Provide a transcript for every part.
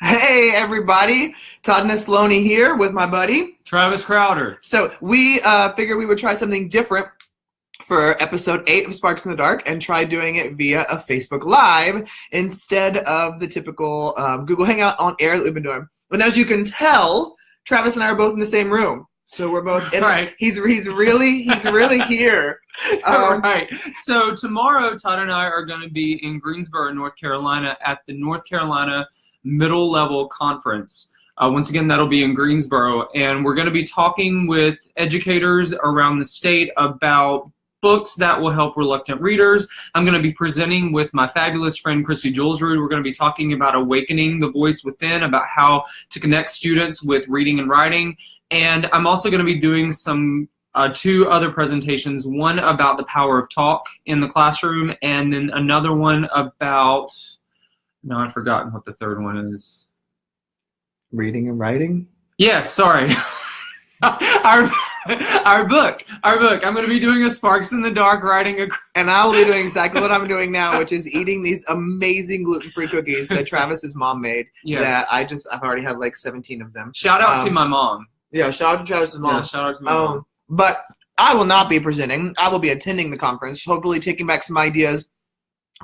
Hey everybody, Todd and Sloaney here with my buddy Travis Crowder. So we figured we would try something different for episode 8 of Sparks in the Dark and try doing it via a Facebook Live instead of the typical Google Hangout on air that we've been doing. And as you can tell, Travis and I are both in the same room. So we're both in right. He's really here. Right. So tomorrow, Todd and I are going to be in Greensboro, North Carolina at the North Carolina Middle Level Conference. Once again, that'll be in Greensboro. And we're going to be talking with educators around the state about books that will help reluctant readers. I'm going to be presenting with my fabulous friend, Christy Julesrud. We're going to be talking about awakening the voice within, about how to connect students with reading and writing. And I'm also going to be doing some two other presentations, one about the power of talk in the classroom, and then another one about, no, I've forgotten what the third one is. Reading and writing? Yeah, sorry. Our book. I'm going to be doing a Sparks in the Dark writing a... And I will be doing exactly what I'm doing now, which is eating these amazing gluten-free cookies that Travis's mom made. Yes. That I've already had like 17 of them. Shout out to my mom. Yeah, shout out to Travis's mom. Yeah, shout out to my mom. But I will not be presenting. I will be attending the conference, hopefully taking back some ideas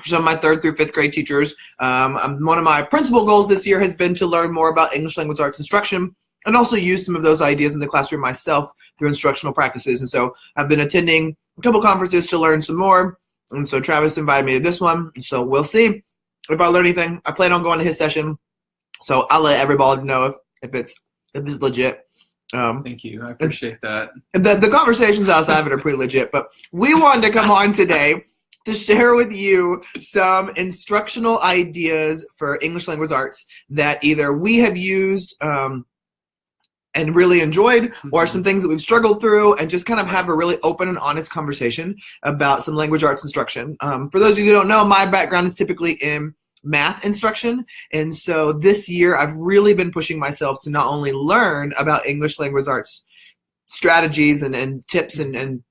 for some of my 3rd through 5th grade teachers. One of my principal goals this year has been to learn more about English language arts instruction and also use some of those ideas in the classroom myself through instructional practices. And so I've been attending a couple conferences to learn some more. And so Travis invited me to this one. So we'll see if I learn anything. I plan on going to his session. So I'll let everybody know if it's legit. Thank you. I appreciate that. The conversations outside of it are pretty legit. But we wanted to come on today to share with you some instructional ideas for English language arts that either we have used and really enjoyed, or some things that we've struggled through, and just kind of have a really open and honest conversation about some language arts instruction. For those of you who don't know, my background is typically in math instruction, and so this year I've really been pushing myself to not only learn about English language arts strategies and tips and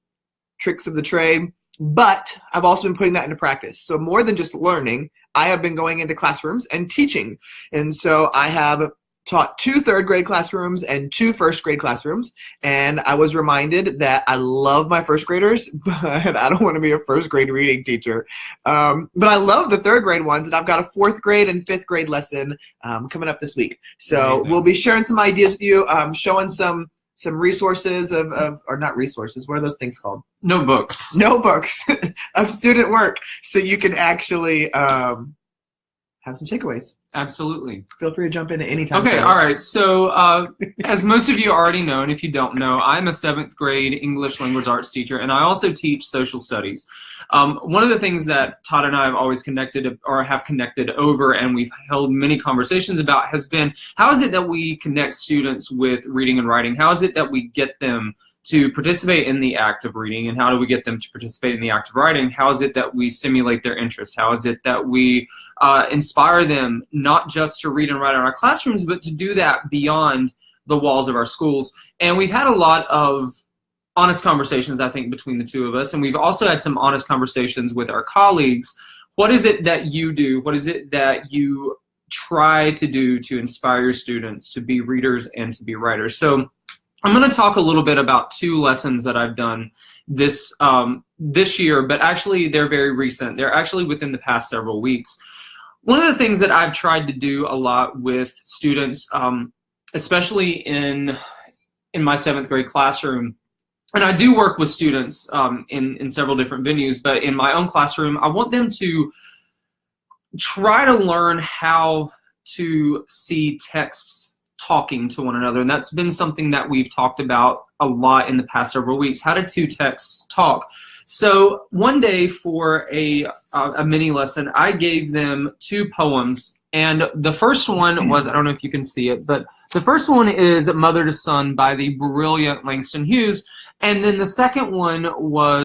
tricks of the trade, but I've also been putting that into practice. So more than just learning, I have been going into classrooms and teaching. And so I have taught 2 3rd grade classrooms and 2 1st grade classrooms. And I was reminded that I love my 1st graders, but I don't want to be a 1st grade reading teacher. But I love the 3rd grade ones, and I've got a 4th grade and 5th grade lesson coming up this week. So amazing. We'll be sharing some ideas with you, showing some resources or not resources, what are those things called? Notebooks of student work, so you can actually have some takeaways. Absolutely. Feel free to jump in at any time. Okay, all right. So as most of you already know, and if you don't know, I'm a 7th grade English language arts teacher, and I also teach social studies. One of the things that Todd and I have always connected over, and we've held many conversations about, has been, how is it that we connect students with reading and writing? How is it that we get them to participate in the act of reading, and how do we get them to participate in the act of writing? How is it that we stimulate their interest? How is it that we inspire them not just to read and write in our classrooms, but to do that beyond the walls of our schools? And we've had a lot of honest conversations, I think, between the two of us, and we've also had some honest conversations with our colleagues. What is it that you do? What is it that you try to do to inspire your students to be readers and to be writers? So I'm going to talk a little bit about 2 lessons that I've done this year, but actually they're very recent. They're actually within the past several weeks. One of the things that I've tried to do a lot with students, especially in my 7th grade classroom, and I do work with students in several different venues, but in my own classroom, I want them to try to learn how to see texts talking to one another, and that's been something that we've talked about a lot in the past several weeks. How do 2 texts talk? So one day for a mini lesson, I gave them 2 poems, and the first one was, I don't know if you can see it, but the first one is Mother to Son by the brilliant Langston Hughes, and then the second one was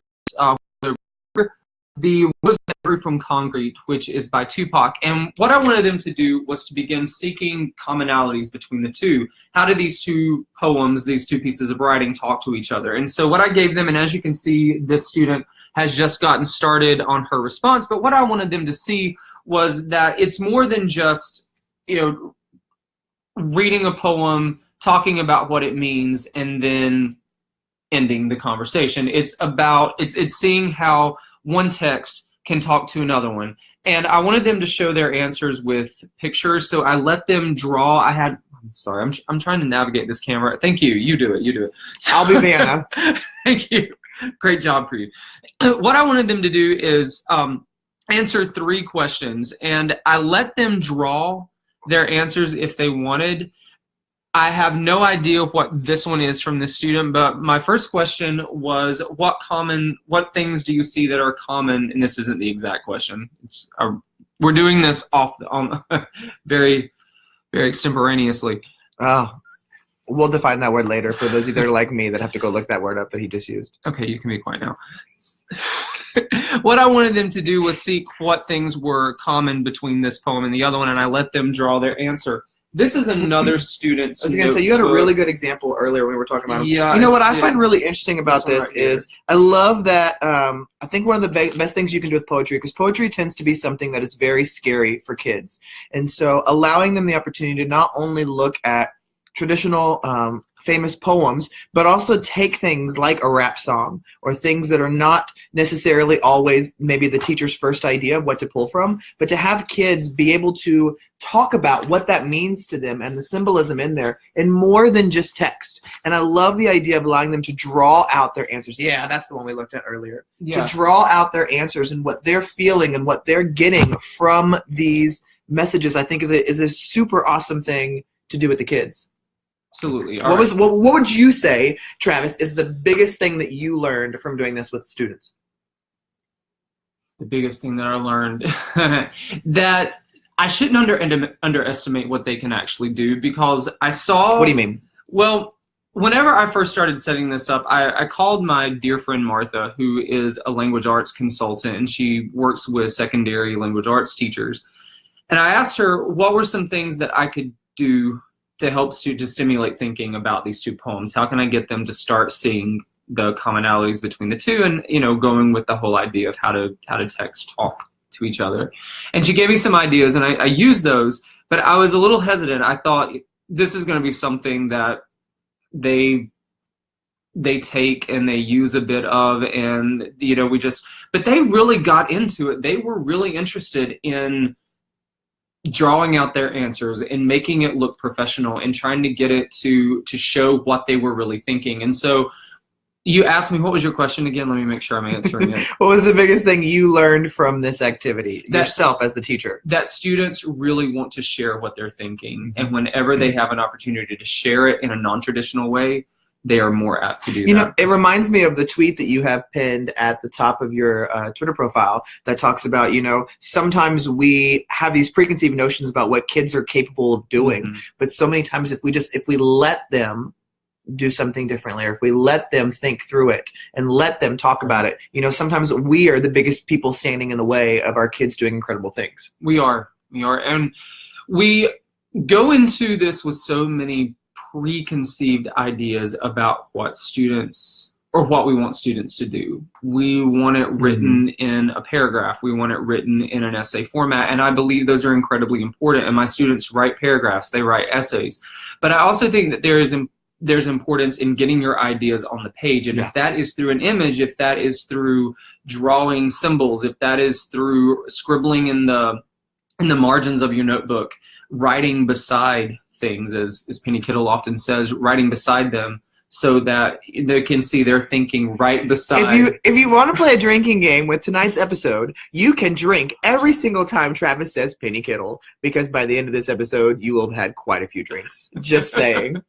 the Was Never from Concrete, which is by Tupac. And what I wanted them to do was to begin seeking commonalities between the two. How do these 2 poems, these 2 pieces of writing, talk to each other? And so what I gave them, and as you can see, this student has just gotten started on her response, but what I wanted them to see was that it's more than just, reading a poem, talking about what it means, and then ending the conversation. It's seeing how one text can talk to another one. And I wanted them to show their answers with pictures, so I let them draw. I'm sorry, I'm trying to navigate this camera. Thank you. You do it. I'll be Vanna. Thank you. Great job for you. What I wanted them to do is answer 3 questions, and I let them draw their answers if they wanted. I have no idea what this one is from this student, but my first question was, what things do you see that are common? And this isn't the exact question. We're doing this very, very extemporaneously. Oh, we'll define that word later for those of you that are like me that have to go look that word up that he just used. Okay, you can be quiet now. What I wanted them to do was seek what things were common between this poem and the other one, and I let them draw their answer. This is another student's I was going to say, you had a really good example earlier when we were talking about him. Yeah, you know what I find really interesting about this right is I love that I think one of the best things you can do with poetry, because poetry tends to be something that is very scary for kids. And so allowing them the opportunity to not only look at traditional famous poems, but also take things like a rap song or things that are not necessarily always maybe the teacher's first idea of what to pull from, but to have kids be able to talk about what that means to them and the symbolism in there in more than just text. And I love the idea of allowing them to draw out their answers. Yeah, that's the one we looked at earlier. Yeah. To draw out their answers and what they're feeling and what they're getting from these messages, I think is a super awesome thing to do with the kids. Absolutely. What would you say, Travis, is the biggest thing that you learned from doing this with students? The biggest thing that I learned that I shouldn't underestimate what they can actually do, because I saw... What do you mean? Well, whenever I first started setting this up, I called my dear friend Martha, who is a language arts consultant, and she works with secondary language arts teachers. And I asked her what were some things that I could do to help to stimulate thinking about these 2 poems. How can I get them to start seeing the commonalities between the 2, and going with the whole idea of how to text talk to each other? And she gave me some ideas, and I used those, but I was a little hesitant. I thought this is going to be something that they take and they use a bit of, and but they really got into it. They were really interested in drawing out their answers and making it look professional and trying to get it to show what they were really thinking. And so you asked me, what was your question again? Let me make sure I'm answering it. What was the biggest thing you learned from this activity yourself as the teacher? That students really want to share what they're thinking. And whenever they have an opportunity to share it in a non-traditional way, they are more apt to do that. It reminds me of the tweet that you have pinned at the top of your Twitter profile that talks about, sometimes we have these preconceived notions about what kids are capable of doing. But so many times if we let them do something differently, or if we let them think through it and let them talk about it, sometimes we are the biggest people standing in the way of our kids doing incredible things. We are. And we go into this with so many preconceived ideas about what students or what we want students to do. We want it written in a paragraph. We want it written in an essay format. And I believe those are incredibly important. And my students write paragraphs, they write essays. But I also think that there's importance in getting your ideas on the page. And if that is through an image, if that is through drawing symbols, if that is through scribbling in the margins of your notebook, writing beside things, as Penny Kittle often says, writing beside them so that they can see their thinking right beside. If you want to play a drinking game with tonight's episode, you can drink every single time Travis says Penny Kittle, because by the end of this episode, you will have had quite a few drinks. Just saying.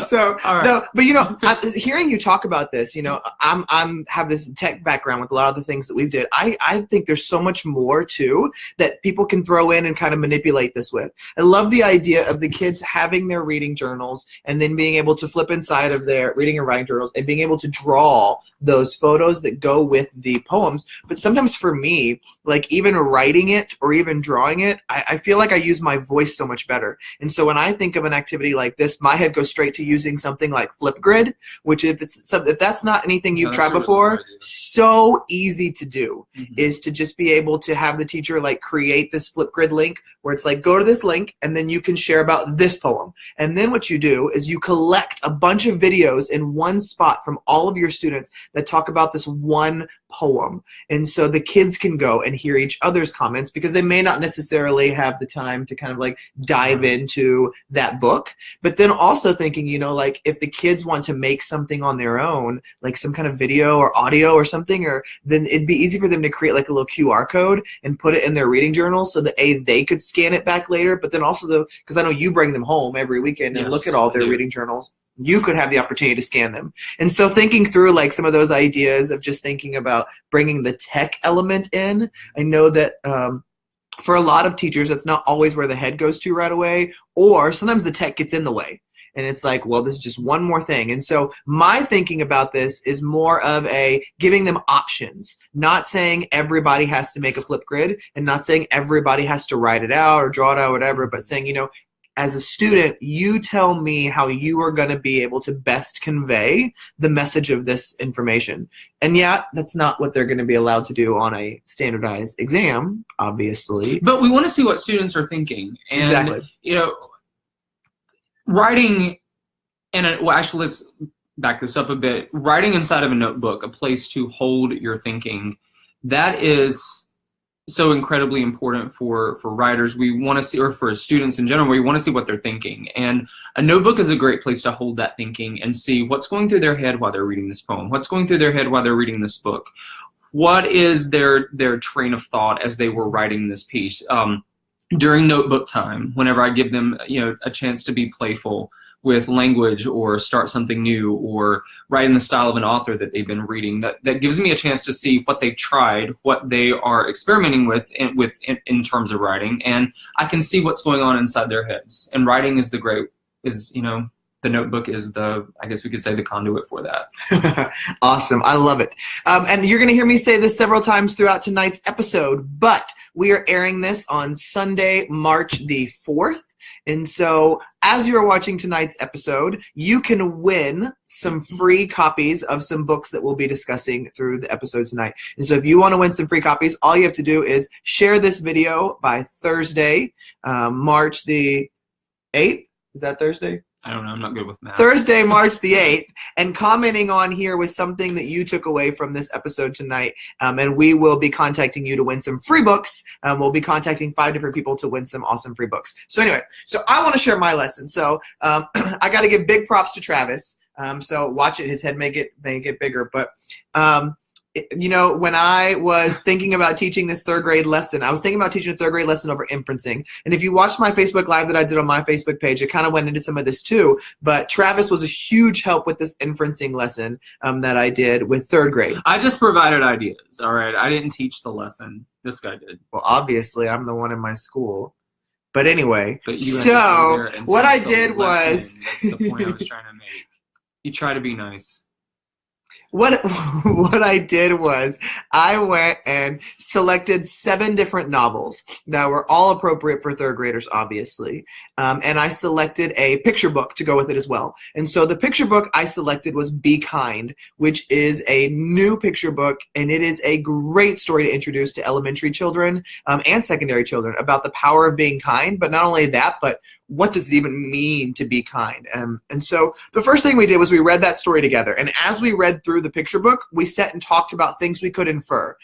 So no, but hearing you talk about this, I'm have this tech background with a lot of the things that we've did. I think there's so much more too that people can throw in and kind of manipulate this with. I love the idea of the kids having their reading journals and then being able to flip inside of their reading and writing journals and being able to draw those photos that go with the poems. But sometimes for me, like even writing it or even drawing it, I feel like I use my voice so much better. And so when I think of an activity like this, my head goes straight migrate to using something like Flipgrid, which if that's not anything you've tried before, so easy to do is to just be able to have the teacher like create this Flipgrid link where it's like, go to this link and then you can share about this poem. And then what you do is you collect a bunch of videos in one spot from all of your students that talk about this one poem. And so the kids can go and hear each other's comments because they may not necessarily have the time to kind of like dive into that book. But then also thinking, you know, like if the kids want to make something on their own, like some kind of video or audio or something, or then it'd be easy for them to create like a little QR code and put it in their reading journal so that they could scan it back later, but then also because I know you bring them home every weekend and look at all their reading journals. You could have the opportunity to scan them. And so thinking through like some of those ideas of just thinking about bringing the tech element in, I know that for a lot of teachers, that's not always where the head goes to right away, or sometimes the tech gets in the way. And it's like, well, this is just one more thing. And so my thinking about this is more of a giving them options, not saying everybody has to make a Flipgrid and not saying everybody has to write it out or draw it out or whatever, but saying, you know, as a student, you tell me how you are going to be able to best convey the message of this information. And yeah, that's not what they're going to be allowed to do on a standardized exam, obviously. But we want to see what students are thinking. And, exactly. You know, writing, well, actually, let's back this up a bit. Writing inside of a notebook, a place to hold your thinking, that is so incredibly important for writers. We want to see, or for students in general, we want to see what they're thinking. And a notebook is a great place to hold that thinking and see what's going through their head while they're reading this poem, what's going through their head while they're reading this book, what is their train of thought as they were writing this piece. During notebook time, whenever I give them, you know, a chance to be playful with language or start something new or write in the style of an author that they've been reading, that gives me a chance to see what they've tried, what they are experimenting with in terms of writing, and I can see what's going on inside their heads. And writing is you know, the notebook is I guess we could say the conduit for that. Awesome. I love it. And you're going to hear me say this several times throughout tonight's episode, but we are airing this on Sunday, March the 4th. And so as you're watching tonight's episode, you can win some free copies of some books that we'll be discussing through the episode tonight. And so if you want to win some free copies, all you have to do is share this video by Thursday, March the 8th. Is that Thursday? I don't know. I'm not good with math. Thursday, March the 8th, and commenting on here with something that you took away from this episode tonight. And we will be contacting you to win some free books. We'll be contacting 5 different people to win some awesome free books. So anyway, so I want to share my lesson. So I got to give big props to Travis. So watch it. His head may get bigger. But you know, when I was thinking about teaching this 3rd grade lesson, I was thinking about teaching a 3rd grade lesson over inferencing. And if you watched my Facebook Live that I did on my Facebook page, it kind of went into some of this too. But Travis was a huge help with this inferencing lesson that I did with 3rd grade. I just provided ideas, all right? I didn't teach the lesson. This guy did. Well, obviously, I'm the one in my school. But anyway, but you so what I did was... That's the point I was trying to make. You try to be nice. What I did was I went and selected 7 different novels that were all appropriate for 3rd graders, obviously. And I selected a picture book to go with it as well. And so the picture book I selected was Be Kind, which is a new picture book, and it is a great story to introduce to elementary children and secondary children about the power of being kind. But not only that, but what does it even mean to be kind? And so the first thing we did was we read that story together. And as we read through the picture book, we sat and talked about things we could infer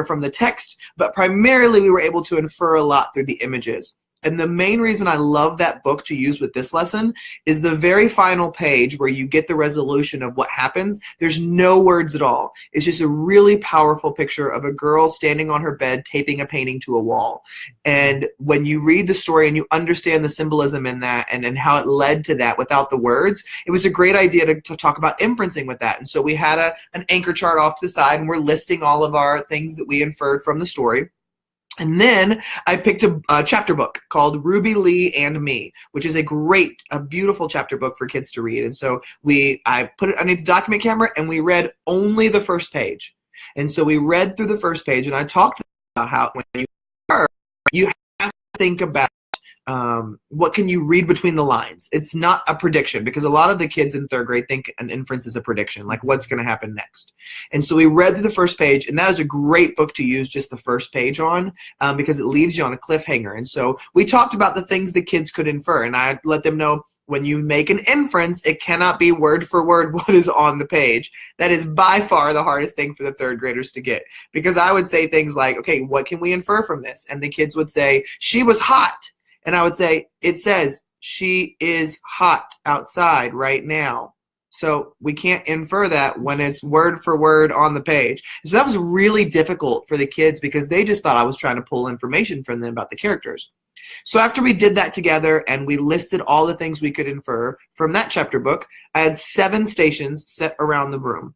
from the text, but primarily we were able to infer a lot through the images. And the main reason I love that book to use with this lesson is the very final page where you get the resolution of what happens. There's no words at all. It's just a really powerful picture of a girl standing on her bed taping a painting to a wall. And when you read the story and you understand the symbolism in that and how it led to that without the words, it was a great idea to talk about inferencing with that. And so we had an anchor chart off to the side, and we're listing all of our things that we inferred from the story. And then I picked a chapter book called Ruby Lee and Me, which is a beautiful chapter book for kids to read. And so I put it underneath the document camera, and we read only the first page. And so we read through the first page, and I talked about how when you have to think about what can you read between the lines? It's not a prediction, because a lot of the kids in third grade think an inference is a prediction, like what's going to happen next. And so we read through the first page, and that is a great book to use just the first page on, because it leaves you on a cliffhanger. And so we talked about the things the kids could infer, and I let them know, when you make an inference, it cannot be word for word what is on the page. That is by far the hardest thing for the third graders to get, because I would say things like, okay, what can we infer from this? And the kids would say, she was hot. And I would say, it says she is hot outside right now. So we can't infer that when it's word for word on the page. So that was really difficult for the kids, because they just thought I was trying to pull information from them about the characters. So after we did that together and we listed all the things we could infer from that chapter book, I had 7 stations set around the room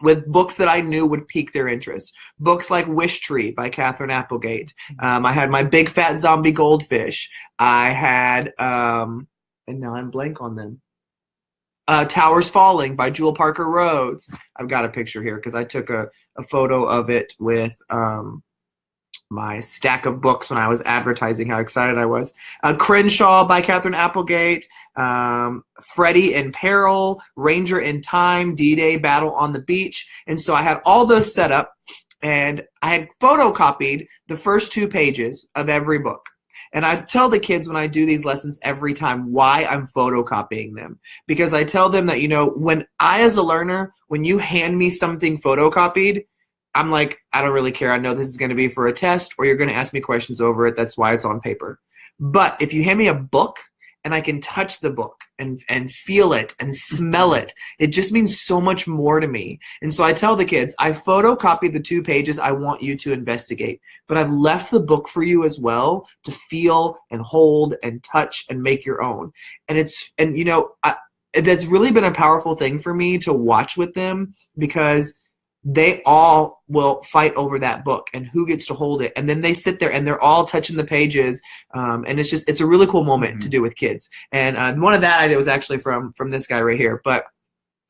with books that I knew would pique their interest. Books like Wish Tree by Katherine Applegate. I had My Big Fat Zombie Goldfish. I had, and now I'm blank on them. Towers Falling by Jewel Parker Rhodes. I've got a picture here because I took a photo of it with my stack of books when I was advertising how excited I was. Crenshaw by Katherine Applegate, Freddie in Peril, Ranger in Time, D-Day, Battle on the Beach. And so I had all those set up, and I had photocopied the first 2 pages of every book. And I tell the kids when I do these lessons every time why I'm photocopying them. Because I tell them that, when I as a learner, when you hand me something photocopied, I'm like, I don't really care. I know this is going to be for a test, or you're going to ask me questions over it. That's why it's on paper. But if you hand me a book and I can touch the book and feel it and smell it, it just means so much more to me. And so I tell the kids, I photocopied the 2 pages I want you to investigate, but I've left the book for you as well to feel and hold and touch and make your own. And that's really been a powerful thing for me to watch with them, because they all will fight over that book and who gets to hold it. And then they sit there and they're all touching the pages. And it's a really cool moment to do with kids. And one of that I did was actually from this guy right here.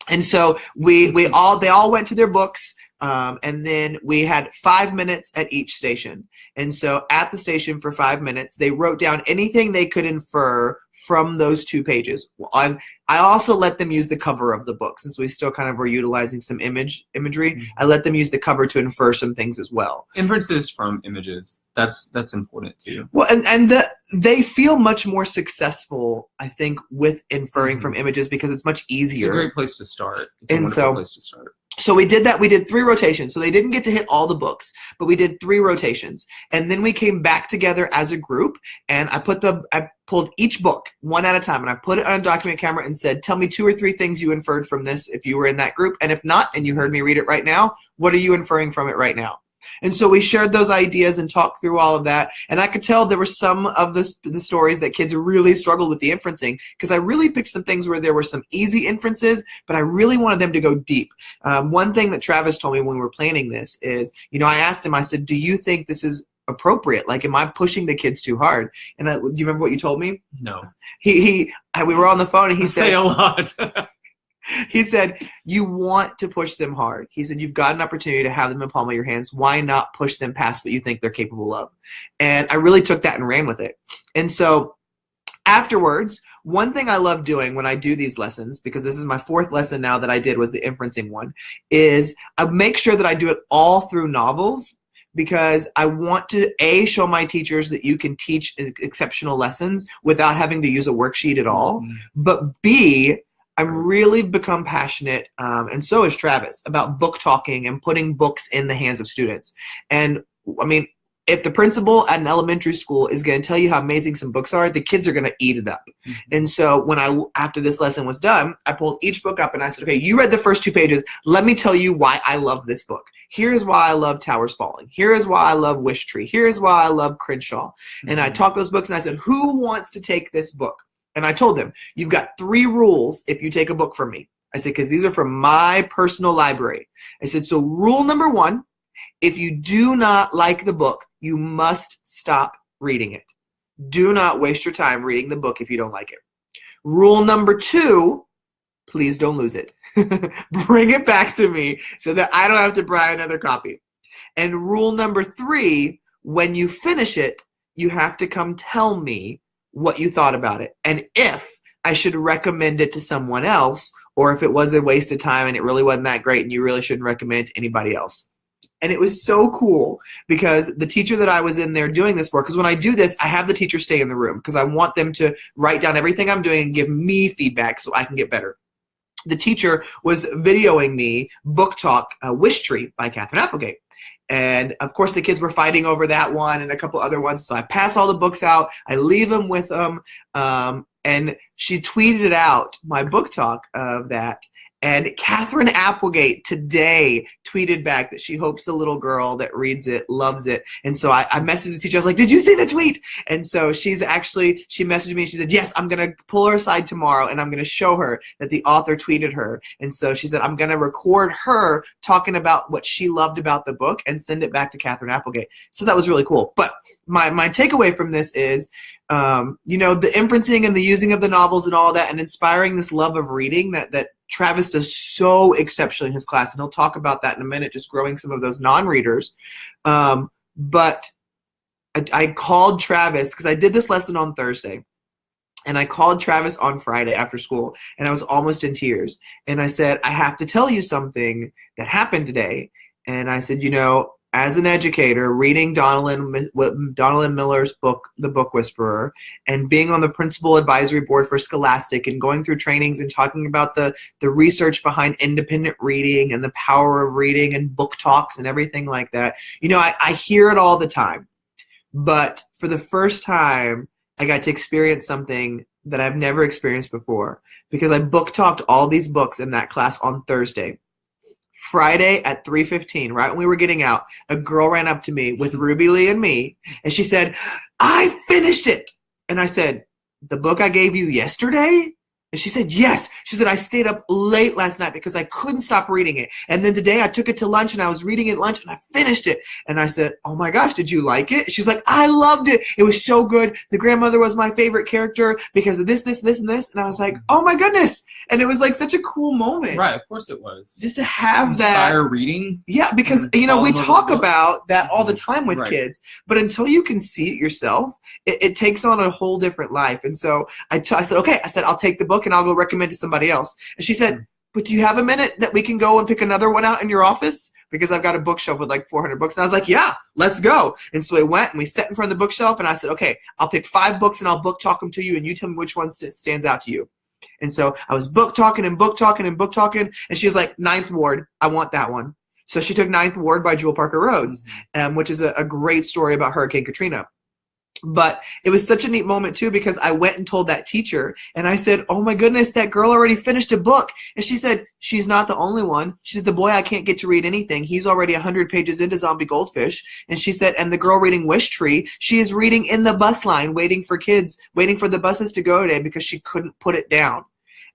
And so they all went to their books. And then we had 5 minutes at each station. And so at the station for 5 minutes, they wrote down anything they could infer from those 2 pages. I also let them use the cover of the book, since we still kind of were utilizing some imagery. I let them use the cover to infer some things as well. Inferences from images, that's important too. Well, they feel much more successful, I think, with inferring from images, because it's much easier. It's a great place to start. It's a wonderful place to start. So we did that. We did 3 rotations. So they didn't get to hit all the books, but we did 3 rotations. And then we came back together as a group, and I pulled each book one at a time, and I put it on a document camera and said, tell me 2 or 3 things you inferred from this if you were in that group. And if not, and you heard me read it right now, what are you inferring from it right now? And so we shared those ideas and talked through all of that. And I could tell there were some of the stories that kids really struggled with the inferencing, because I really picked some things where there were some easy inferences, but I really wanted them to go deep. One thing that Travis told me when we were planning this is, I asked him, I said, do you think this is appropriate? Like, am I pushing the kids too hard? And do you remember what you told me? No. We were on the phone, and he said, say a lot. He said, you want to push them hard. He said, you've got an opportunity to have them in the palm of your hands. Why not push them past what you think they're capable of? And I really took that and ran with it. And so afterwards, one thing I love doing when I do these lessons, because this is my 4th lesson now that I did was the inferencing one, is I make sure that I do it all through novels, because I want to, A, show my teachers that you can teach exceptional lessons without having to use a worksheet at all. But B, I've really become passionate, and so is Travis, about book talking and putting books in the hands of students. And, if the principal at an elementary school is going to tell you how amazing some books are, the kids are going to eat it up. And so after this lesson was done, I pulled each book up and I said, okay, you read the first 2 pages. Let me tell you why I love this book. Here's why I love Towers Falling. Here is why I love Wish Tree. Here's why I love Crenshaw. And I talked those books and I said, who wants to take this book? And I told them, you've got 3 rules if you take a book from me. I said, because these are from my personal library. I said, so rule number 1, if you do not like the book, you must stop reading it. Do not waste your time reading the book if you don't like it. Rule number 2, please don't lose it. Bring it back to me so that I don't have to buy another copy. And rule number 3, when you finish it, you have to come tell me what you thought about it, and if I should recommend it to someone else, or if it was a waste of time and it really wasn't that great and you really shouldn't recommend it to anybody else. And it was so cool because the teacher that I was in there doing this for, because when I do this, I have the teacher stay in the room because I want them to write down everything I'm doing and give me feedback so I can get better. The teacher was videoing me book talk Wish Tree by Katherine Applegate. And, of course, the kids were fighting over that one and a couple other ones. So I pass all the books out. I leave them with them. And she tweeted out my book talk of that. And Katherine Applegate today tweeted back that she hopes the little girl that reads it loves it. And so I messaged the teacher. I was like, did you see the tweet? And so she messaged me. She said, yes, I'm going to pull her aside tomorrow and I'm going to show her that the author tweeted her. And so she said, I'm going to record her talking about what she loved about the book and send it back to Katherine Applegate. So that was really cool. But my takeaway from this is, the inferencing and the using of the novels and all that and inspiring this love of reading that Travis does so exceptionally in his class, and he'll talk about that in a minute, just growing some of those non-readers. But I called Travis, because I did this lesson on Thursday, and I called Travis on Friday after school, and I was almost in tears. And I said, I have to tell you something that happened today. And I said, as an educator, reading Donald Miller's book, The Book Whisperer, and being on the principal advisory board for Scholastic and going through trainings and talking about the research behind independent reading and the power of reading and book talks and everything like that, I hear it all the time. But for the first time, I got to experience something that I've never experienced before, because I book talked all these books in that class on Thursday. Friday at 3:15, right when we were getting out, a girl ran up to me with Ruby Lee and me, and she said, I finished it. And I said, the book I gave you yesterday? And she said, yes. She said, I stayed up late last night because I couldn't stop reading it. And then today I took it to lunch and I was reading it at lunch and I finished it. And I said, oh my gosh, did you like it? She's like, I loved it. It was so good. The grandmother was my favorite character because of this, this, this, and this. And I was like, oh my goodness. And it was like such a cool moment. Right, of course it was. Just to have Inspire that. reading. Yeah, because, we talk about that all the time with kids. But until you can see it yourself, it takes on a whole different life. And so I said, okay. I said, I'll take the book and I'll go recommend it to somebody else. And she said, but do you have a minute that we can go and pick another one out in your office? Because I've got a bookshelf with like 400 books. And I was like, yeah, let's go. And so we went and we sat in front of the bookshelf and I said, okay, I'll pick 5 books and I'll book talk them to you and you tell me which one stands out to you. And so I was book talking and book talking and book talking. And she was like, Ninth Ward, I want that one. So she took Ninth Ward by Jewel Parker Rhodes, which is a great story about Hurricane Katrina. But it was such a neat moment, too, because I went and told that teacher, and I said, oh, my goodness, that girl already finished a book. And she said, she's not the only one. She said, the boy I can't get to read anything. He's already 100 pages into Zombie Goldfish. And she said, and the girl reading Wish Tree, she is reading in the bus line, waiting for the buses to go today because she couldn't put it down.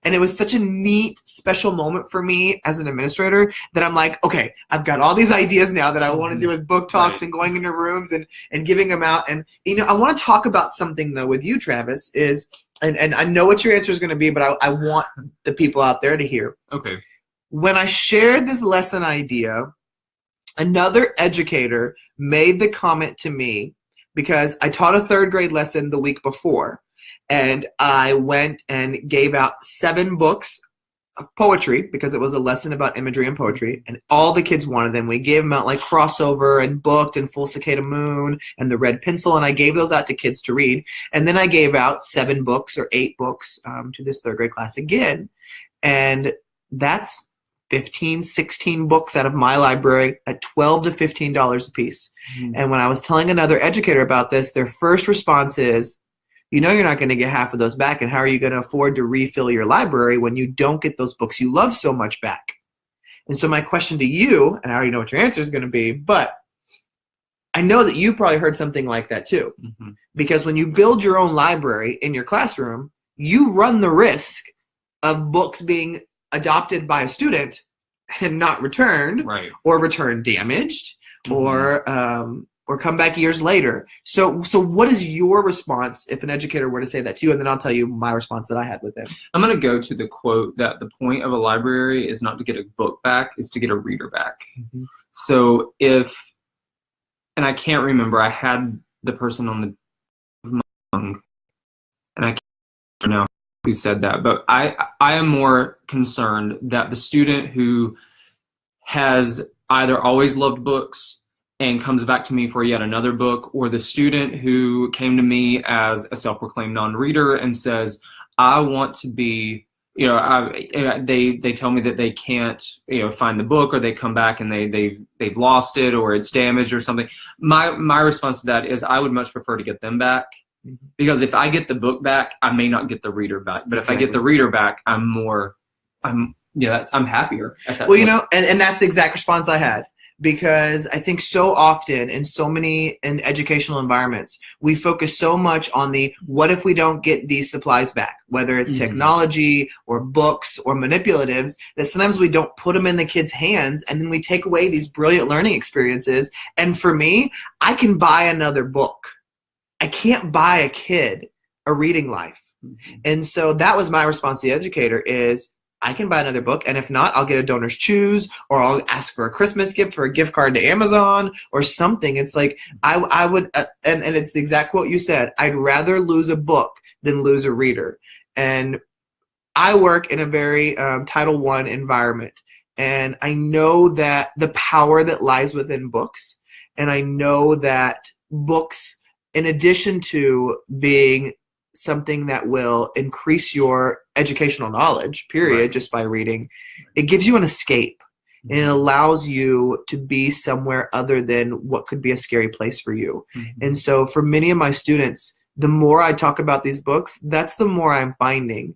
And it was such a neat, special moment for me as an administrator that I'm like, okay, I've got all these ideas now that I want to do with book talks and going into rooms and giving them out. And, I want to talk about something, though, with you, Travis, is, and I know what your answer is going to be, but I want the people out there to hear. Okay. When I shared this lesson idea, another educator made the comment to me because I taught a 3rd grade lesson the week before. And I went and gave out 7 books of poetry because it was a lesson about imagery and poetry. And all the kids wanted them. We gave them out like Crossover and Booked and Full Cicada Moon and The Red Pencil. And I gave those out to kids to read. And then I gave out 7 books or 8 books to this 3rd grade class again. And that's 15, 16 books out of my library at $12 to $15 a piece. Mm-hmm. And when I was telling another educator about this, their first response is, you're not going to get half of those back, and how are you going to afford to refill your library when you don't get those books you love so much back? And so my question to you, and I already know what your answer is going to be, but I know that you probably heard something like that too. Mm-hmm. Because when you build your own library in your classroom, you run the risk of books being adopted by a student and not returned, right, or returned damaged, mm-hmm, or come back years later. So what is your response if an educator were to say that to you? And then I'll tell you my response that I had with him. I'm going to go to the quote that the point of a library is not to get a book back, is to get a reader back. Mm-hmm. So and I can't remember, I had the person on the tongue now who said that, but I am more concerned that the student who has either always loved books and comes back to me for yet another book, or the student who came to me as a self-proclaimed non-reader and says, I want to be, they tell me that they can't, find the book, or they come back and they've lost it, or it's damaged or something. My response to that is I would much prefer to get them back, because if I get the book back, I may not get the reader back. But if I get the reader back, I'm happier at that point. And that's the exact response I had. Because I think so often in so many educational environments, we focus so much on the what if we don't get these supplies back, whether it's technology or books or manipulatives, that sometimes we don't put them in the kids' hands, and then we take away these brilliant learning experiences. And for me, I can buy another book. I can't buy a kid a reading life. And so that was my response to the educator is, I can buy another book, and if not, I'll get a donor's choose, or I'll ask for a Christmas gift for a gift card to Amazon or something. It's like I would, and it's the exact quote you said, I'd rather lose a book than lose a reader. And I work in a very Title I environment, and I know that the power that lies within books, and I know that books, in addition to being something that will increase your educational knowledge, period, just by reading, it gives you an escape, and it allows you to be somewhere other than what could be a scary place for you. And so for many of my students, the more I talk about these books, that's the more I'm finding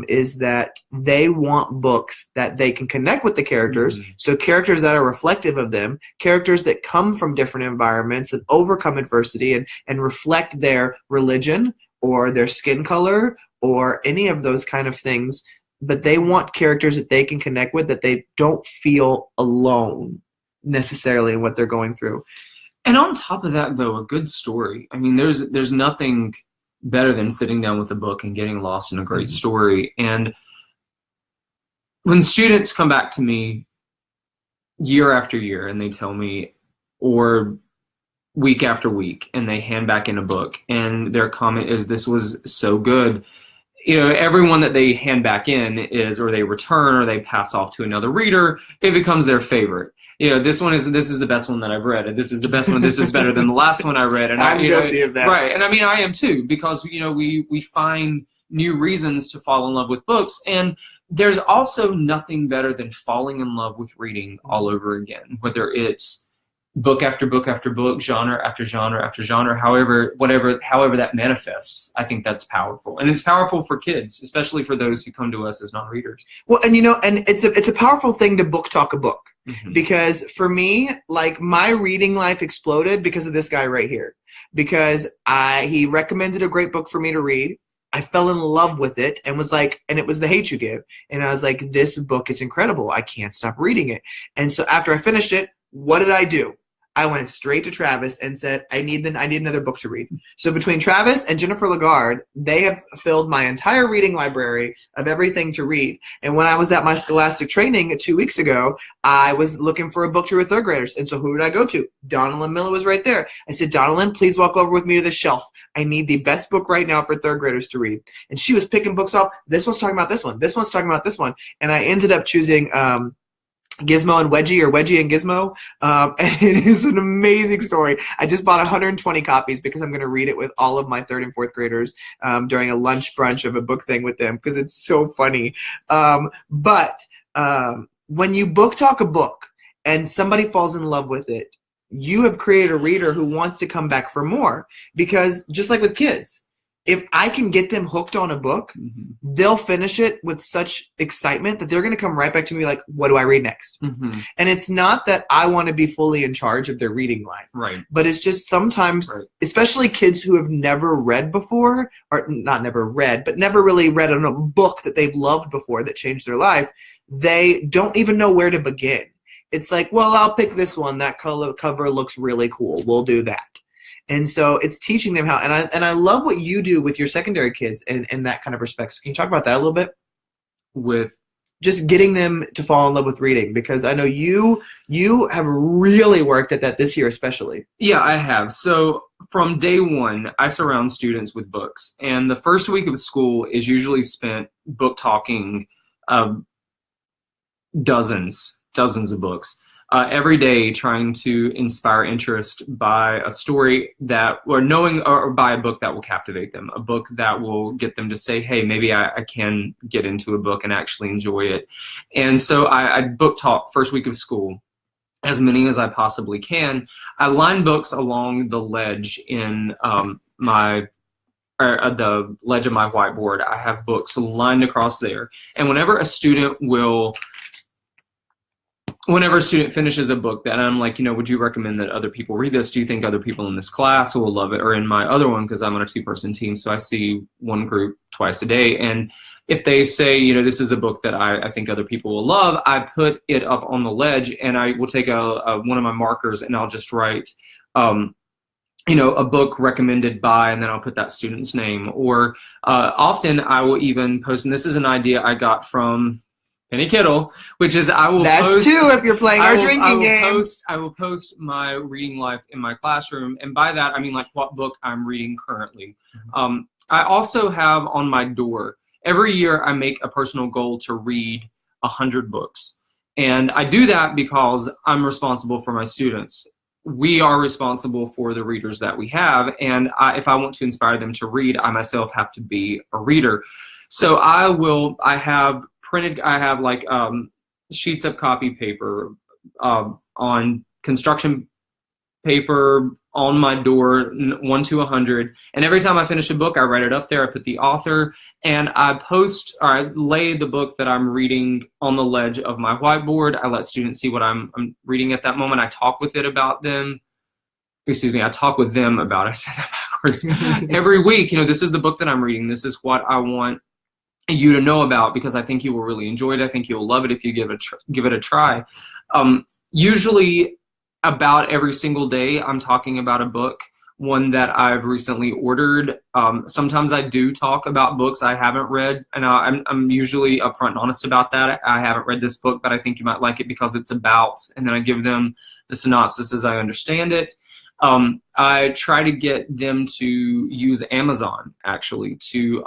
is that they want books that they can connect with the characters. So characters that are reflective of them, characters that come from different environments and overcome adversity and reflect their religion or their skin color or any of those kind of things. But they want characters that they can connect with, that they don't feel alone necessarily in what they're going through. And on top of that, though, a good story. I mean, there's nothing better than sitting down with a book and getting lost in a great story. And when students come back to me year after year and they tell me, or week after week, and they hand back in a book, and their comment is, this was so good. Everyone that they hand back in is, or they return, or they pass off to another reader, it becomes their favorite. This is the best one that I've read, and this is the best one. This is better than the last one I read. And I'm guilty of that. Right. And I mean, I am too, because, we find new reasons to fall in love with books. And there's also nothing better than falling in love with reading all over again, whether it's book after book after book, genre after genre after genre, however that manifests. I think that's powerful. And it's powerful for kids, especially for those who come to us as non-readers. Well, and and it's a powerful thing to book talk a book. Because for me, like, my reading life exploded because of this guy right here. Because he recommended a great book for me to read. I fell in love with it and was like, and it was The Hate U Give. And I was like, this book is incredible. I can't stop reading it. And so after I finished it, what did I do? I went straight to Travis and said, I need another book to read. So between Travis and Jennifer Lagarde, they have filled my entire reading library of everything to read. And when I was at my Scholastic training 2 weeks ago, I was looking for a book to read with third graders. And so who did I go to? Donalyn Miller was right there. I said, Donalyn, please walk over with me to the shelf. I need the best book right now for third graders to read. And she was picking books up. This one's talking about this one. This one's talking about this one. And I ended up choosing Gizmo and Wedgie, or Wedgie and Gizmo. And it is an amazing story. I just bought 120 copies because I'm going to read it with all of my third and fourth graders during a lunch brunch of a book thing with them, because it's so funny. But when you book talk a book and somebody falls in love with it, you have created a reader who wants to come back for more. Because just like with kids, if I can get them hooked on a book, they'll finish it with such excitement that they're going to come right back to me like, what do I read next? And it's not that I want to be fully in charge of their reading life. Right. But it's just sometimes, especially kids who have never read before, or not never read, but never really read a book that they've loved before that changed their life, they don't even know where to begin. It's like, well, I'll pick this one. That cover looks really cool. We'll do that. And so it's teaching them how, and I love what you do with your secondary kids in that kind of respect. So can you talk about that a little bit? With just getting them to fall in love with reading? Because I know you have really worked at that this year especially. Yeah, I have. So from day one, I surround students with books. And the first week of school is usually spent book talking dozens of books. Every day trying to inspire interest by a story that, or by a book that will captivate them, a book that will get them to say, hey, maybe I can get into a book and actually enjoy it. And so I book talk first week of school, as many as I possibly can. I line books along the ledge in the ledge of my whiteboard. I have books lined across there. And whenever a student finishes a book that I'm like, would you recommend that other people read this? Do you think other people in this class will love it? Or in my other one, because I'm on a 2-person team, so I see one group twice a day. And if they say, this is a book that I think other people will love, I put it up on the ledge, and I will take one of my markers, and I'll just write, a book recommended by, and then I'll put that student's name. Or often I will even post, and this is an idea I got from Penny Kittle, which is I will post. That's two if you're playing our drinking game. I will post my reading life in my classroom, and by that I mean like what book I'm reading currently. Mm-hmm. I also have on my door, every year I make a personal goal to read 100 books. And I do that because I'm responsible for my students. We are responsible for the readers that we have, and if I want to inspire them to read, I myself have to be a reader. So I have like sheets of copy paper on construction paper on my door, 1 to 100. And every time I finish a book, I write it up there. I put the author, and I lay the book that I'm reading on the ledge of my whiteboard. I let students see what I'm reading at that moment. I talk with them about it. I said that backwards. Every week, this is the book that I'm reading. This is what I want you to know about, because I think you will really enjoy it. I think you'll love it if you give it a try. Usually about every single day I'm talking about a book, one that I've recently ordered. Sometimes I do talk about books I haven't read, and I'm usually upfront and honest about that. I haven't read this book, but I think you might like it because it's about, and then I give them the synopsis as I understand it. I try to get them to use Amazon, actually, to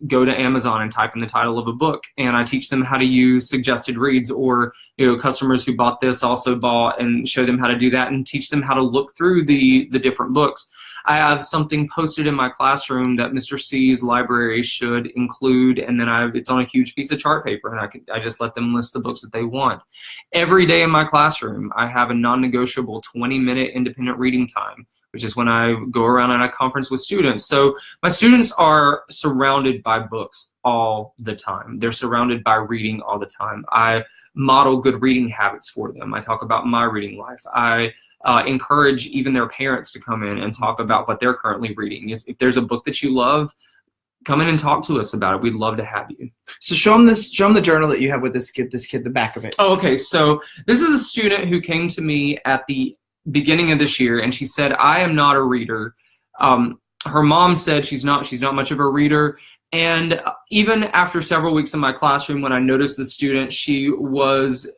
go to Amazon and type in the title of a book, and I teach them how to use suggested reads, or customers who bought this also bought, and show them how to do that and teach them how to look through the different books. I have something posted in my classroom that Mr. C's library should include, and then it's on a huge piece of chart paper, and I just let them list the books that they want. Every day in my classroom, I have a non-negotiable 20-minute independent reading time, which is when I go around at a conference with students. So my students are surrounded by books all the time. They're surrounded by reading all the time. I model good reading habits for them. I talk about my reading life. I encourage even their parents to come in and talk about what they're currently reading. If there's a book that you love, come in and talk to us about it. We'd love to have you. So show them the journal that you have with this kid, the back of it. Oh, okay. So this is a student who came to me at the beginning of this year, and she said, I am not a reader. Her mom said she's not much of a reader. And even after several weeks in my classroom, when I noticed the student, she was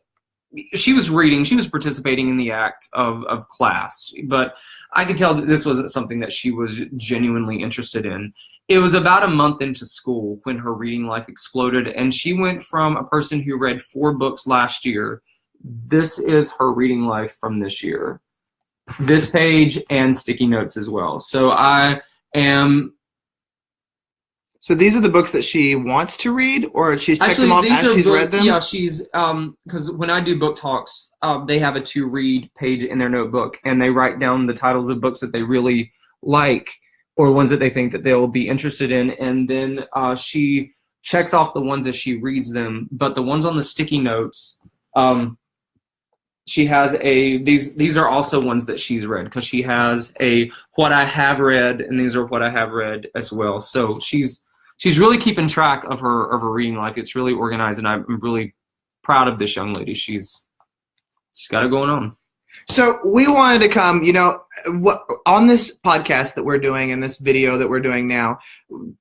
reading, she was participating in the act of class, but I could tell that this wasn't something that she was genuinely interested in. It was about a month into school when her reading life exploded, and she went from a person who read 4 books last year. This is her reading life from this year. This page and sticky notes as well. So these are the books that she wants to read, or she's checked them off as she's read them? Yeah, she's, because when I do book talks, they have a to-read page in their notebook, and they write down the titles of books that they really like, or ones that they think that they'll be interested in, and then she checks off the ones as she reads them. But the ones on the sticky notes, she has these are also ones that she's read, because she has a what I have read, and these are what I have read as well. So she's really keeping track of her reading life. It's really organized, and I'm really proud of this young lady. She's got it going on. So we wanted to come, on this podcast that we're doing and this video that we're doing now,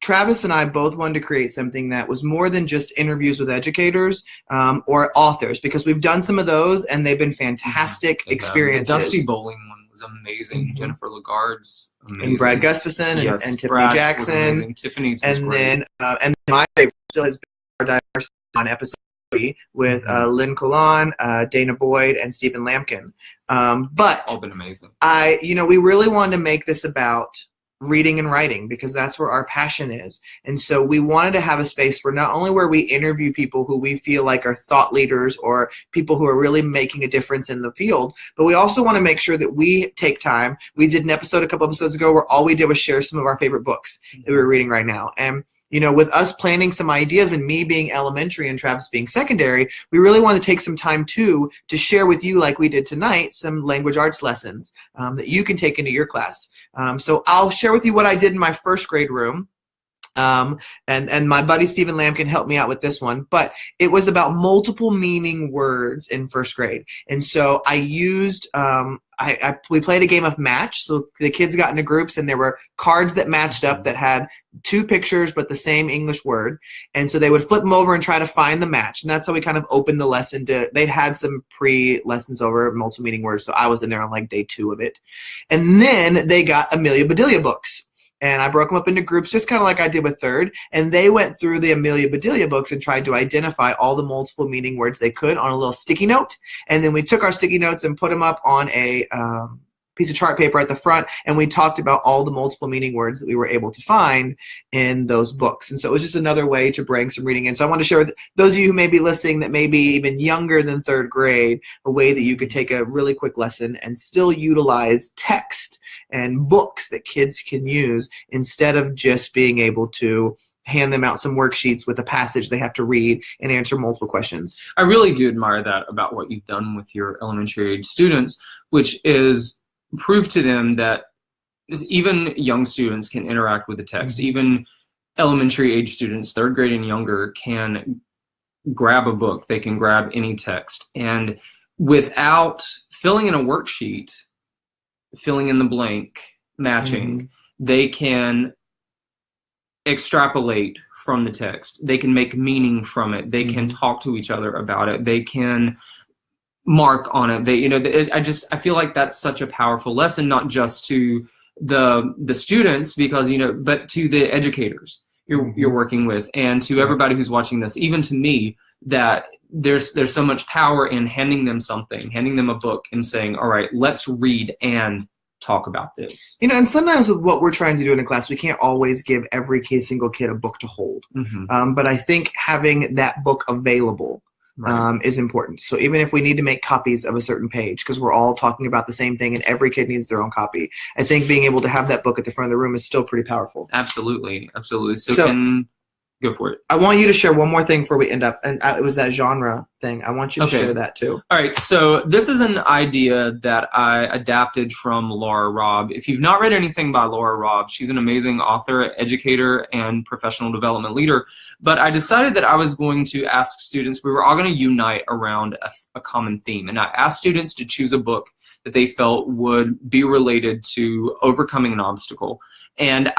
Travis and I both wanted to create something that was more than just interviews with educators or authors, because we've done some of those and they've been fantastic experiences. The Dusty Bowling one was amazing. Jennifer Lagarde's amazing. And Brad Gustafson and Tiffany Brad's Jackson. Tiffany's was great. And my favorite still has been our diversity on episode 3 with Lynn Colan, Dana Boyd, and Stephen Lampkin. But all been amazing. We really wanted to make this about reading and writing because that's where our passion is. And so we wanted to have a space where not only where we interview people who we feel like are thought leaders or people who are really making a difference in the field, but we also want to make sure that we take time. We did an episode a couple episodes ago where all we did was share some of our favorite books that we were reading right now. And with us planning some ideas and me being elementary and Travis being secondary, we really want to take some time too to share with you, like we did tonight, some language arts lessons that you can take into your class. So I'll share with you what I did in my first grade room. And my buddy Stephen Lampkin helped me out with this one, but it was about multiple meaning words in first grade. And so I used, we played a game of match. So the kids got into groups and there were cards that matched up that had 2 pictures but the same English word. And so they would flip them over and try to find the match. And that's how we kind of opened the lesson they'd had some pre-lessons over multiple meaning words. So I was in there on like day 2 of it. And then they got Amelia Bedelia books. And I broke them up into groups, just kind of like I did with third. And they went through the Amelia Bedelia books and tried to identify all the multiple meaning words they could on a little sticky note. And then we took our sticky notes and put them up on a piece of chart paper at the front. And we talked about all the multiple meaning words that we were able to find in those books. And so it was just another way to bring some reading in. So I want to share with those of you who may be listening that may be even younger than third grade, a way that you could take a really quick lesson and still utilize text and books that kids can use instead of just being able to hand them out some worksheets with a passage they have to read and answer multiple questions. I really do admire that about what you've done with your elementary age students, which is prove to them that even young students can interact with the text. Even elementary age students, third grade and younger, can grab a book. They can grab any text. And without filling in a worksheet, filling in the blank, matching, they can extrapolate from the text. They can make meaning from it. They can talk to each other about it. They can mark on it. I feel like that's such a powerful lesson, not just to the students, because but to the educators you're working with, and to everybody who's watching this, even to me, that there's so much power in handing them something, handing them a book and saying, all right, let's read and talk about this. And sometimes with what we're trying to do in a class, we can't always give every single kid a book to hold. But I think having that book available is important. So even if we need to make copies of a certain page, because we're all talking about the same thing and every kid needs their own copy, I think being able to have that book at the front of the room is still pretty powerful. Absolutely. So go for it. I want you to share one more thing before we end up, and it was that genre thing. I want you to share that too. All right, so this is an idea that I adapted from Laura Robb. If you've not read anything by Laura Robb, she's an amazing author, educator, and professional development leader. But I decided that I was going to ask students, we were all going to unite around a common theme. And I asked students to choose a book that they felt would be related to overcoming an obstacle. And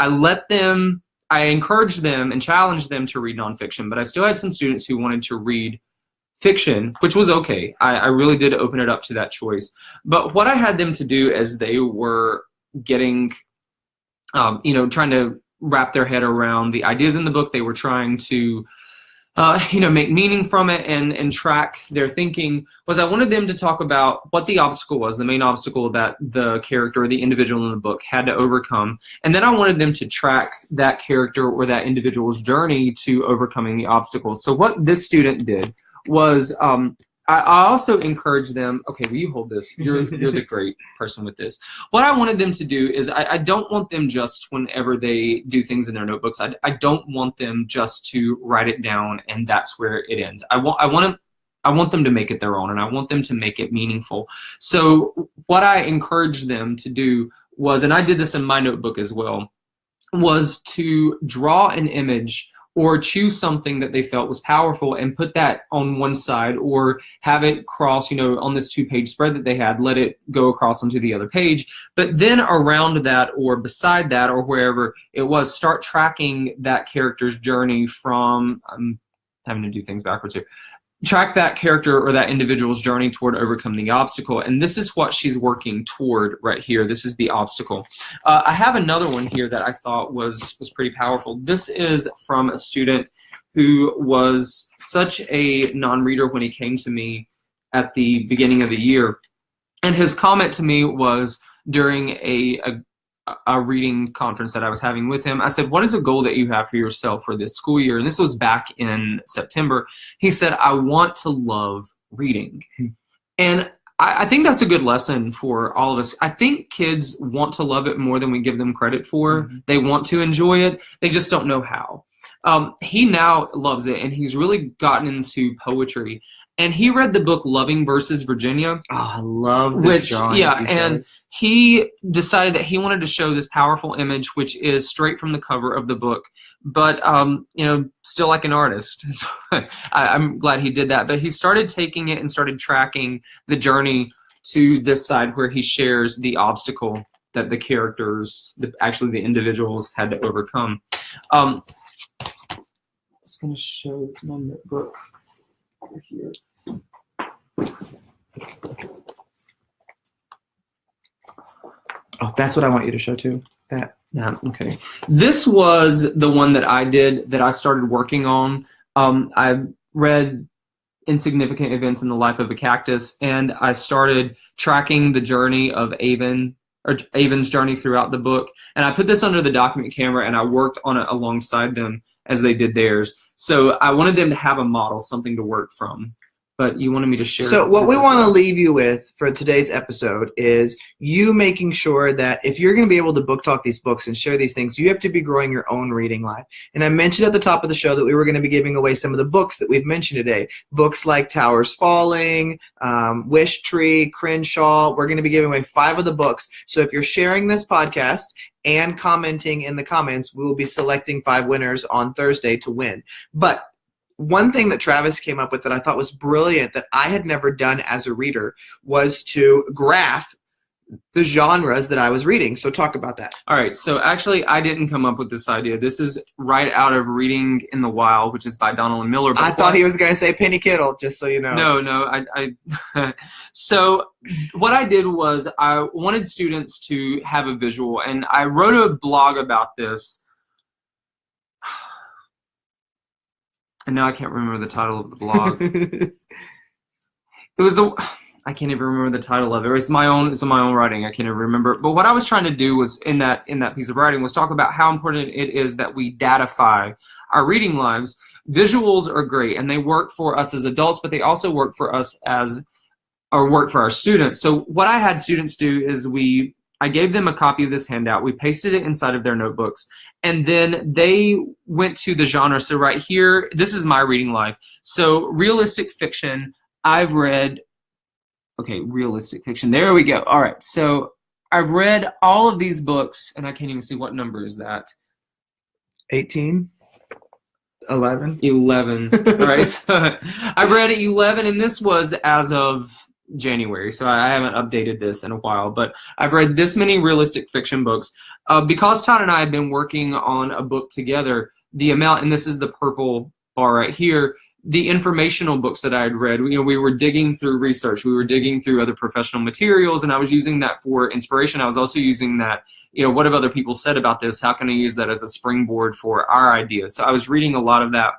I encouraged them and challenged them to read nonfiction, but I still had some students who wanted to read fiction, which was okay. I really did open it up to that choice. But what I had them to do as they were getting, trying to wrap their head around the ideas in the book, they were trying to, make meaning from it and track their thinking, was I wanted them to talk about what the obstacle was, the main obstacle that the character or the individual in the book had to overcome. And then I wanted them to track that character or that individual's journey to overcoming the obstacle. So what this student did was I also encouraged them, okay, will you hold this? You're the great person with this. What I wanted them to do is I don't want them just whenever they do things in their notebooks, I don't want them just to write it down and that's where it ends. I want them to make it their own, and I want them to make it meaningful. So what I encouraged them to do was, and I did this in my notebook as well, was to draw an image or choose something that they felt was powerful and put that on one side, or have it cross, on this 2-page spread that they had, let it go across onto the other page. But then around that or beside that or wherever it was, start tracking that character's journey from, I'm having to do things backwards here. Track that character or that individual's journey toward overcoming the obstacle. And this is what she's working toward right here. This is the obstacle. I have another one here that I thought was pretty powerful. This is from a student who was such a non-reader when he came to me at the beginning of the year. And his comment to me was during a reading conference that I was having with him. I said, what is a goal that you have for yourself for this school year? And this was back in September. He said, I want to love reading. And I think that's a good lesson for all of us. I think kids want to love it more than we give them credit for. They want to enjoy it. They just don't know how. He now loves it, and he's really gotten into poetry. And he read the book Loving versus Virginia. Oh, I love this drawing. Yeah, and he decided that he wanted to show this powerful image, which is straight from the cover of the book, but, still like an artist. So I'm glad he did that. But he started taking it and started tracking the journey to this side where he shares the obstacle that the characters, actually the individuals, had to overcome. I'm just going to show it's my notebook. Here. Oh, that's what I want you to show too. That. Yeah, okay. This was the one that I did that I started working on. I read Insignificant Events in the Life of a Cactus, and I started tracking the journey of Avon's journey throughout the book. And I put this under the document camera, and I worked on it alongside them as they did theirs. So I wanted them to have a model, something to work from. But you wanted me to share. So what we want to leave you with for today's episode is you making sure that if you're going to be able to book talk these books and share these things, you have to be growing your own reading life. And I mentioned at the top of the show that we were going to be giving away some of the books that we've mentioned today. Books like Towers Falling, Wish Tree, Crenshaw. We're going to be giving away 5 of the books. So if you're sharing this podcast and commenting in the comments, we will be selecting 5 winners on Thursday to win. But one thing that Travis came up with that I thought was brilliant that I had never done as a reader was to graph the genres that I was reading. So talk about that. All right. So actually, I didn't come up with this idea. This is right out of Reading in the Wild, which is by Donald Miller. I thought he was going to say Penny Kittle, just so you know. No. So what I did was I wanted students to have a visual, and I wrote a blog about this. And now I can't remember the title of the blog. I can't even remember the title of it. It's my own writing. I can't even remember. But what I was trying to do was in that piece of writing was talk about how important it is that we datify our reading lives. Visuals are great, and they work for us as adults, but they also work for us work for our students. So what I had students do is I gave them a copy of this handout. We pasted it inside of their notebooks. And then they went to the genre. So right here, this is my reading life. So realistic fiction, I've read, realistic fiction. There we go. All right. So I've read all of these books, and I can't even see what number is that. 18? 11? 11. All right. So I've read 11, and this was as of January, so I haven't updated this in a while, but I've read this many realistic fiction books. Because Todd and I have been working on a book together, the amount, and this is the purple bar right here, the informational books that I had read, we were digging through research, we were digging through other professional materials, and I was using that for inspiration. I was also using that, what have other people said about this? How can I use that as a springboard for our ideas? So I was reading a lot of that.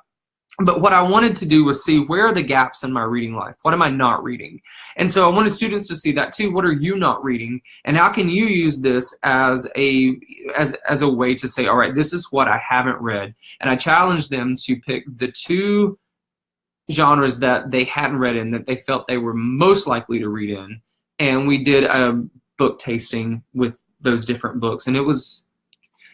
But what I wanted to do was see where are the gaps in my reading life? What am I not reading? And so I wanted students to see that too. What are you not reading? And how can you use this as a way to say, all right, this is what I haven't read. And I challenged them to pick the 2 genres that they hadn't read in, that they felt they were most likely to read in. And we did a book tasting with those different books. And it was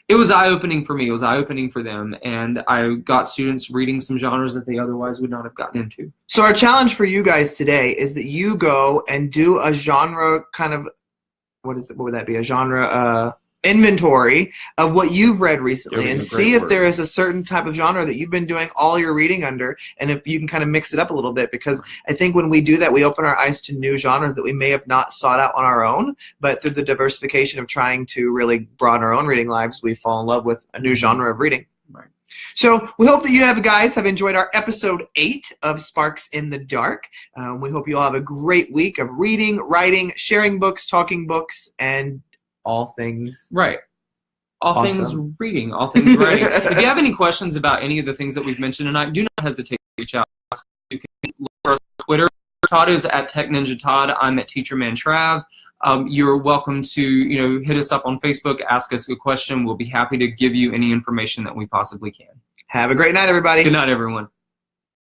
eye-opening for me. It was eye-opening for them. And I got students reading some genres that they otherwise would not have gotten into. So our challenge for you guys today is that you go and do a genre kind of, what would that be? A genre inventory of what you've read recently and Great see if word. there is a certain type of genre that you've been doing all your reading under, and if you can kind of mix it up a little bit, because I think when we do that, we open our eyes to new genres that we may have not sought out on our own, but through the diversification of trying to really broaden our own reading lives, we fall in love with a new genre of reading. Right. So we hope that you guys have enjoyed our episode 8 of Sparks in the Dark. We hope you all have a great week of reading, writing, sharing books, talking books, and all things. Right. All Awesome. things reading, all things writing. If you have any questions about any of the things that we've mentioned tonight, do not hesitate to reach out. You can look for us on Twitter. Todd is at Tech Ninja Todd. I'm at Teacher Man Trav. You're welcome to hit us up on Facebook, ask us a question. We'll be happy to give you any information that we possibly can. Have a great night, everybody. Good night, everyone.